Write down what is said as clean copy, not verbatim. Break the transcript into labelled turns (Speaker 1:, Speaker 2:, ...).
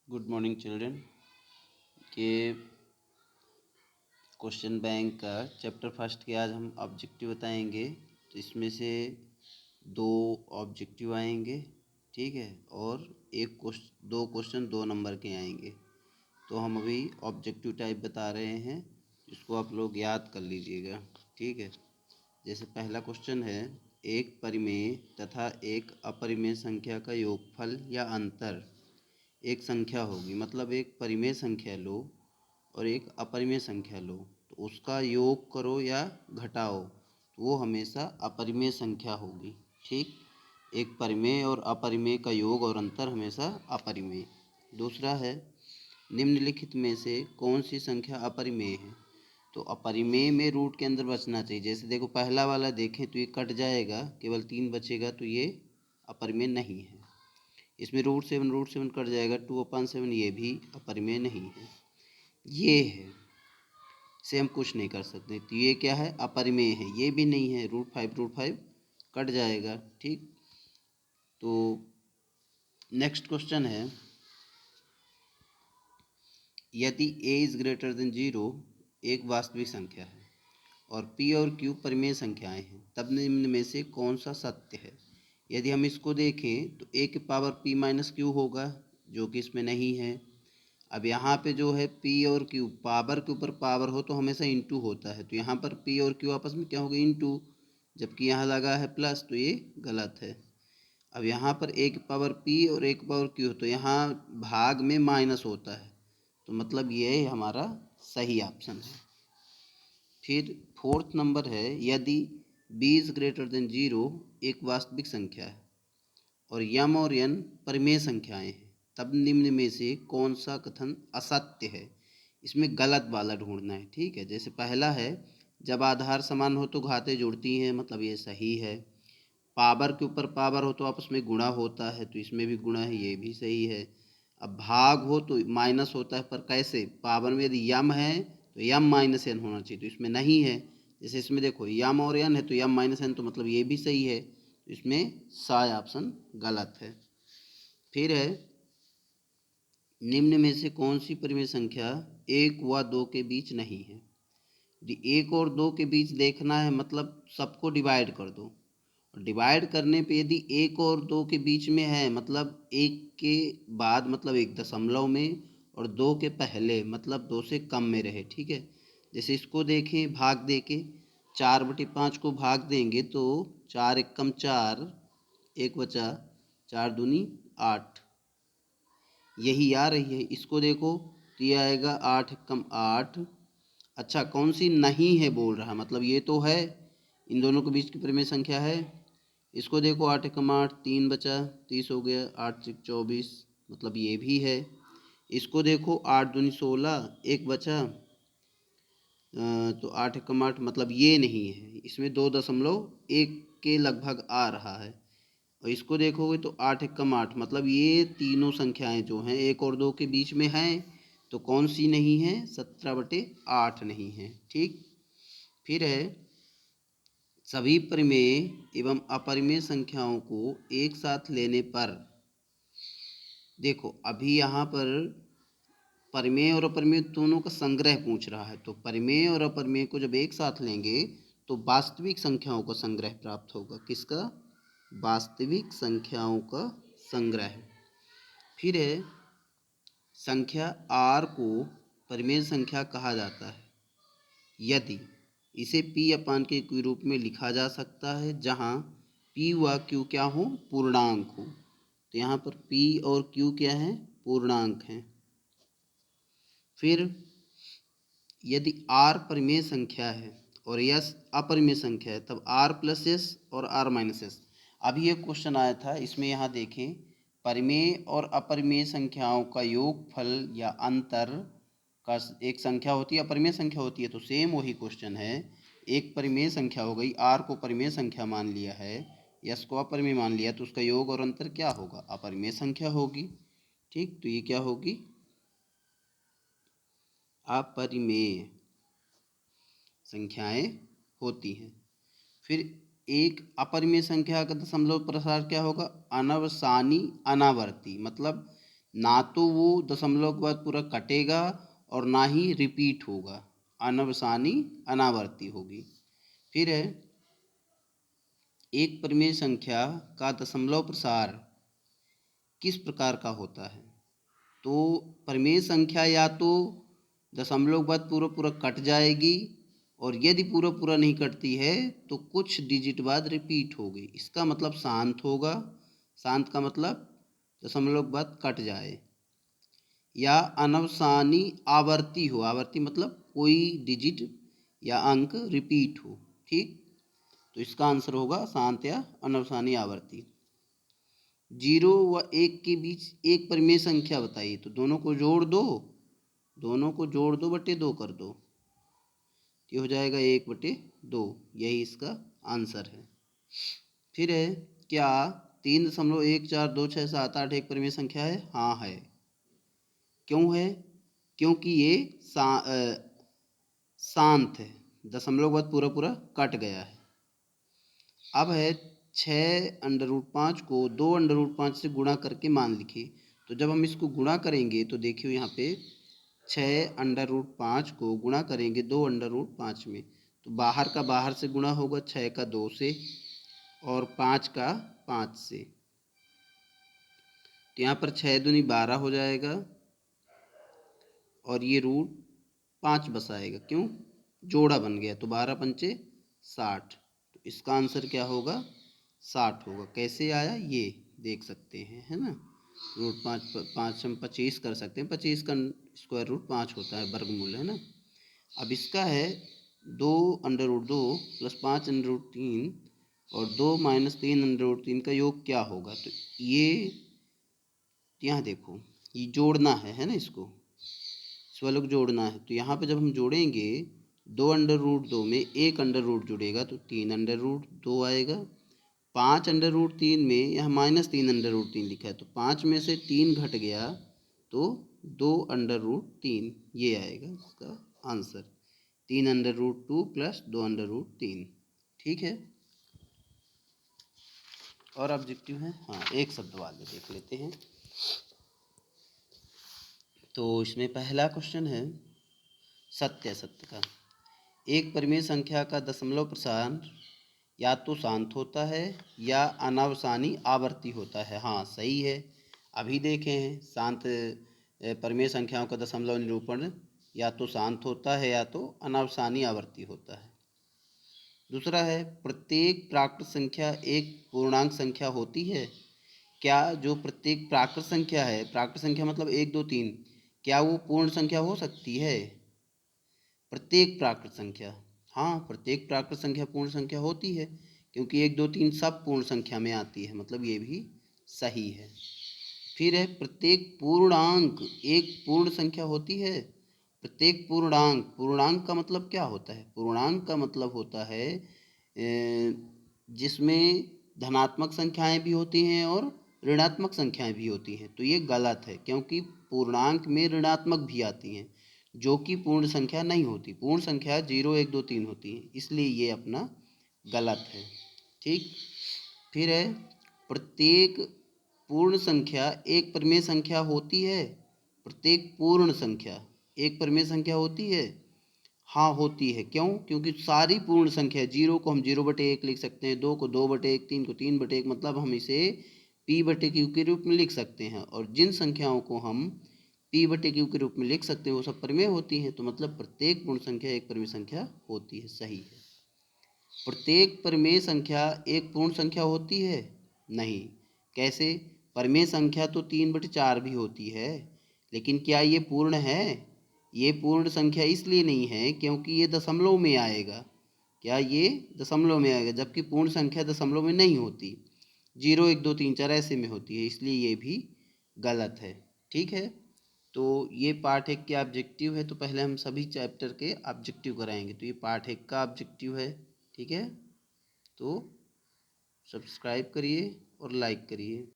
Speaker 1: Good morning children. के question bank का chapter first के आज हम ऑब्जेक्टिव बताएंगे। तो इसमें से दो ऑब्जेक्टिव आएंगे, ठीक है, और दो क्वेश्चन 2 नंबर के आएंगे। तो हम अभी ऑब्जेक्टिव टाइप बता रहे हैं, इसको आप लोग याद कर लीजिएगा, ठीक है। जैसे पहला क्वेश्चन है, एक परिमेय तथा एक अपरिमेय संख्या का योगफल या अंतर एक संख्या होगी। मतलब एक परिमेय संख्या लो और एक अपरिमेय संख्या लो, तो उसका योग करो या घटाओ तो वो हमेशा अपरिमेय संख्या होगी, ठीक। एक परिमेय और अपरिमेय का योग और अंतर हमेशा अपरिमेय। दूसरा है, निम्नलिखित में से कौन सी संख्या अपरिमेय है। तो अपरिमेय में रूट के अंदर बचना चाहिए। जैसे देखो पहला वाला देखें तो ये कट जाएगा, केवल 3 बचेगा, तो ये अपरिमेय नहीं है। इसमें रूट सेवन कट जाएगा, 2/7 ये भी अपरिमेय नहीं है। ये है, इसे हम कुछ नहीं कर सकते। तो ये क्या है, अपरिमेय है। ये भी नहीं है, रूट फाइव कट जाएगा, ठीक। तो नेक्स्ट क्वेश्चन है, यदि a इज ग्रेटर देन 0 एक वास्तविक संख्या है और p और q परिमेय संख्याएं हैं, तब निम्न में से कौन सा सत्य है। यदि हम इसको देखें तो a की पावर p माइनस क्यू होगा, जो कि इसमें नहीं है। अब यहाँ पे जो है p और q, पावर के ऊपर पावर हो तो हमेशा इंटू होता है, तो यहाँ पर p और q आपस में क्या होगा, इंटू, जबकि यहाँ लगा है प्लस, तो ये गलत है। अब यहाँ पर एक पावर p और एक पावर q, तो यहाँ भाग में माइनस होता है, तो मतलब ये हमारा सही ऑप्शन है। फिर फोर्थ नंबर है, यदि b इज ग्रेटर देन 0 एक वास्तविक संख्या है और यम और एन परिमेय संख्याएं हैं, तब निम्न में से कौन सा कथन असत्य है। इसमें गलत वाला ढूंढना है, ठीक है। जैसे पहला है, जब आधार समान हो तो घातें जुड़ती हैं, मतलब ये सही है। पावर के ऊपर पावर हो तो आपस में गुणा होता है, तो इसमें भी गुणा है, ये भी सही है। अब भाग हो तो माइनस होता है, पर कैसे, पावर में यदि यम है तो यम माइनस एन होना चाहिए, तो इसमें नहीं है। जैसे इसमें देखो यम और एन है तो यम माइनस एन, तो मतलब ये भी सही है, तो इसमें सा ऑप्शन गलत है। फिर है, निम्न में से कौन सी परिमेय संख्या 1 व 2 के बीच नहीं है। यदि 1 और 2 के बीच देखना है, मतलब सबको डिवाइड कर दो, डिवाइड करने पे यदि 1 और 2 के बीच में है, मतलब 1 के बाद मतलब 1 दशमलव में, और 2 के पहले मतलब 2 से कम में रहे, ठीक है। जैसे इसको देखें, भाग दे के 4/5 को भाग देंगे तो 4 एकम 4, एक बचा, 4 दूनी 8, यही आ रही है। इसको देखो तो ये आएगा 8 एकम 8। अच्छा, कौन सी नहीं है बोल रहा, मतलब ये तो है, इन दोनों के बीच की परिमेय संख्या है। इसको देखो 8 एकम 8, 3 बचा, 30 हो गया, 8 से 24, मतलब ये भी है। इसको देखो 8 दूनी 16, एक बचा, तो 8 एकम 8, मतलब ये नहीं है। इसमें 2.1 के लगभग आ रहा है। और इसको देखोगे तो 8 एकम 8, मतलब ये तीनों संख्याएं जो हैं 1 और 2 के बीच में हैं, तो कौन सी नहीं है, 17/8 नहीं है, ठीक। फिर है, सभी परिमेय एवं अपरिमेय संख्याओं को एक साथ लेने पर, देखो अभी यहाँ पर परिमेय और अपरिमेय दोनों का संग्रह पूछ रहा है, तो परिमेय और अपरिमेय को जब एक साथ लेंगे तो वास्तविक संख्याओं का संग्रह प्राप्त होगा। किसका, वास्तविक संख्याओं का संग्रह। फिर है, संख्या r को परिमेय संख्या कहा जाता है यदि इसे p/q के रूप में लिखा जा सकता है, जहाँ p व q क्या हो, पूर्णांक हो। तो यहाँ पर p और q क्या है, पूर्णांक हैं। फिर यदि r परिमेय संख्या है और s अपरिमेय संख्या है, तब r प्लस एस और r माइनस एस। अभी एक क्वेश्चन आया था, इसमें यहाँ देखें, परिमेय और अपरिमेय संख्याओं का योगफल या अंतर का एक संख्या होती है, अपरिमेय संख्या होती है, तो सेम वही क्वेश्चन है। एक परिमेय संख्या हो गई, r को परिमेय संख्या मान लिया है, s को अपरिमेय मान लिया, तो उसका योग और अंतर क्या होगा, अपरिमेय संख्या होगी, ठीक। तो ये क्या होगी, अपरिमेय संख्याएं होती हैं। फिर एक अपरिमेय संख्या का दशमलव प्रसार क्या होगा, अनवसानी अनावर्ती, मतलब ना तो वो दशमलव के बाद पूरा कटेगा और ना ही रिपीट होगा, अनवसानी अनावर्ती होगी। फिर है एक परिमेय संख्या का दशमलव प्रसार किस प्रकार का होता है। तो परिमेय संख्या या तो दशमलव के बाद पूरा पूरा कट जाएगी, और यदि पूरा पूरा नहीं कटती है तो कुछ डिजिट बाद रिपीट होगी, इसका मतलब शांत होगा। शांत का मतलब दशमलव के बाद कट जाए, या अनवसानी आवर्ती हो। आवर्ती मतलब कोई डिजिट या अंक रिपीट हो। ठीक, तो इसका आंसर होगा शांत या अनवसानी आवर्ती। 0 व 1 के बीच एक परिमेय संख्या बताइए, तो दोनों को जोड़ दो, दोनों को जोड़ दो बटे 2 कर दो, ये हो जाएगा 1/2, यही इसका आंसर है। फिर है क्या 3.14267 एक परिमेय संख्या है। हाँ है। क्यों है? क्योंकि ये शांत है, दशमलव के बाद पूरा पूरा कट गया है। अब है 6√5 को 2√5 से गुणा करके मान लिखिए। तो जब हम इसको गुणा करेंगे तो देखिए यहाँ पे 6√5 को गुणा करेंगे 2√5 में, तो बाहर का बाहर से गुणा होगा, 6 का 2 से और 5 का 5 से, तो यहाँ पर 6 दूनी 12 हो जाएगा और ये रूट 5 बसाएगा। क्यों? जोड़ा बन गया, तो 12 पंचे 60, तो इसका आंसर क्या होगा? 60 होगा। कैसे आया ये देख सकते हैं, है ना। रूट 5 हम 25 कर सकते हैं, 25 का स्क्वायर रूट 5 होता है, वर्गमूल, है ना। अब इसका है 2√2 प्लस 5√3 और 2 माइनस 3√3 का योग क्या होगा। तो ये यहाँ देखो, ये जोड़ना है ना, इसको इस वाले को जोड़ना है। तो यहाँ पे जब हम जोड़ेंगे 2√2 में एक अंडर रूट जुड़ेगा तो 3√2 आएगा। 5√3 में यहाँ -3√3 लिखा है, तो 5 में से 3 घट गया तो 2√3, ये आएगा इसका आंसर। 3√2 प्लस 2√3। ठीक है। और ऑब्जेक्टिव है, हाँ एक शब्द वाले देख लेते हैं। तो इसमें पहला क्वेश्चन है सत्य असत्य का। एक परिमेय संख्या का दशमलव प्रसार या तो शांत होता है या अनावसानी आवर्ती होता है। हाँ सही है। अभी देखे हैं शांत परिमेय संख्याओं का दशमलव निरूपण या तो शांत होता है या तो अनावसानी आवर्ती होता है। दूसरा है प्रत्येक प्राकृत संख्या एक पूर्णांक संख्या होती है। क्या जो प्रत्येक प्राकृत संख्या है, प्राकृत संख्या मतलब 1 2 3, क्या वो पूर्ण संख्या हो सकती है? प्रत्येक प्राकृत संख्या, हाँ प्रत्येक प्राकृत संख्या पूर्ण संख्या होती है, क्योंकि 1 2 3 सब पूर्ण संख्या में आती है, मतलब ये भी सही है। फिर है प्रत्येक पूर्णांक एक पूर्ण संख्या होती है। प्रत्येक पूर्णांक, पूर्णांक का मतलब क्या होता है? पूर्णांक का मतलब होता है जिसमें धनात्मक संख्याएं भी होती हैं और ऋणात्मक संख्याएं भी होती हैं। तो ये गलत है, क्योंकि पूर्णांक में ऋणात्मक भी आती हैं, जो कि पूर्ण संख्या नहीं होती। पूर्ण संख्या 0 1 2 3 होती है, इसलिए ये अपना गलत है। ठीक। फिर है प्रत्येक पूर्ण संख्या एक परिमेय संख्या होती है। प्रत्येक पूर्ण संख्या एक परिमेय संख्या होती है। हाँ होती है। क्यों? क्योंकि सारी पूर्ण संख्या, 0 को हम 0/1 लिख सकते हैं, 2 को 2/1, 3 को 3/1, मतलब हम इसे p/q के रूप में लिख सकते हैं। और जिन संख्याओं को हम p/q के रूप में लिख सकते हैं वो सब परिमेय होती हैं। तो मतलब प्रत्येक पूर्ण संख्या एक परिमेय संख्या होती है। सही है। प्रत्येक परिमेय संख्या एक पूर्ण संख्या होती है? नहीं। कैसे? परिमेय संख्या तो 3/4 भी होती है, लेकिन क्या ये पूर्ण है? ये पूर्ण संख्या इसलिए नहीं है क्योंकि ये दशमलव में आएगा। क्या ये दशमलव में आएगा? जबकि पूर्ण संख्या दशमलव में नहीं होती, 0 1 2 3 4 ऐसे में होती है, इसलिए ये भी गलत है। ठीक है। तो ये पार्ट 1 के ऑब्जेक्टिव है। तो पहले हम सभी चैप्टर के ऑब्जेक्टिव कराएंगे। तो ये पार्ट 1 का ऑब्जेक्टिव है। ठीक है। तो सब्सक्राइब करिए और लाइक करिए।